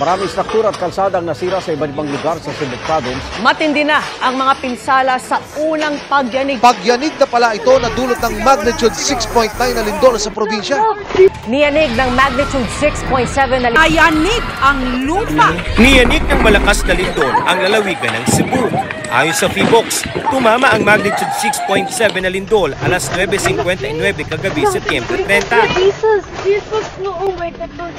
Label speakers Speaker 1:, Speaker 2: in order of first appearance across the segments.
Speaker 1: Maraming struktura at kalsada ang nasira sa iba't ibang lugar sa Cebu Province.
Speaker 2: Matindi na ang mga pinsala sa unang pagyanig.
Speaker 3: Pagyanig na pala ito na dulot ng magnitude 6.9 na lindol sa probinsya.
Speaker 2: Niyanig ng magnitude 6.7 na
Speaker 4: Nayanig ang lupa.
Speaker 5: Niyanig ng malakas na lindol ang lalawigan ng Cebu. Ayon sa Feebox, tumama ang magnitude 6.7 na lindol alas 9:59 kagabi Setyembre 30.
Speaker 6: Jesus, no, oh my God.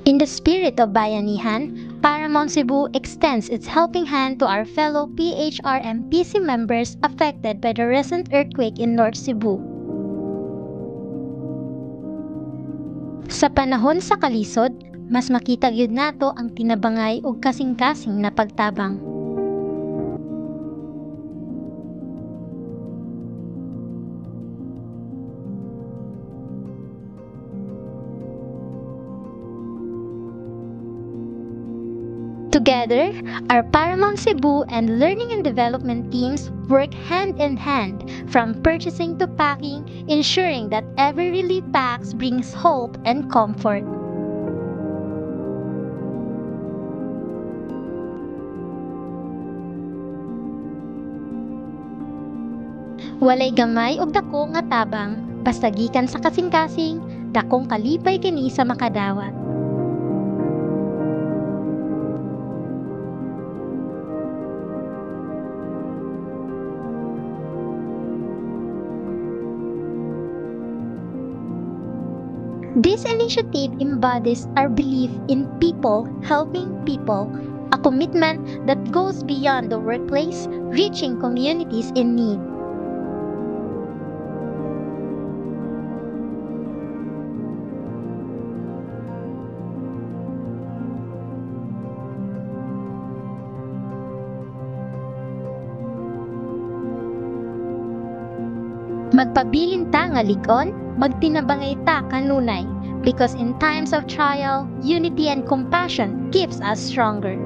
Speaker 7: In the spirit of Bayanihan, Paramount Cebu extends its helping hand to our fellow PHRMPC members affected by the recent earthquake in North Cebu. Sa panahon sa kalisod, mas makita gyud nato ang tinabangay ug kasing-kasing na pagtabang. Together, our Paramount Cebu and Learning and Development teams work hand in hand, from purchasing to packing, ensuring that every relief packs brings hope and comfort. Walay gamay og dako nga tabang, basta gikan sa kasing-kasing, dakong kalipay kini sa makadawat. This initiative embodies our belief in people helping people, a commitment that goes beyond the workplace, reaching communities in need. Magpabilin ta nga ligon, magtinabangay ta kanunay, because in times of trial, unity and compassion keeps us stronger.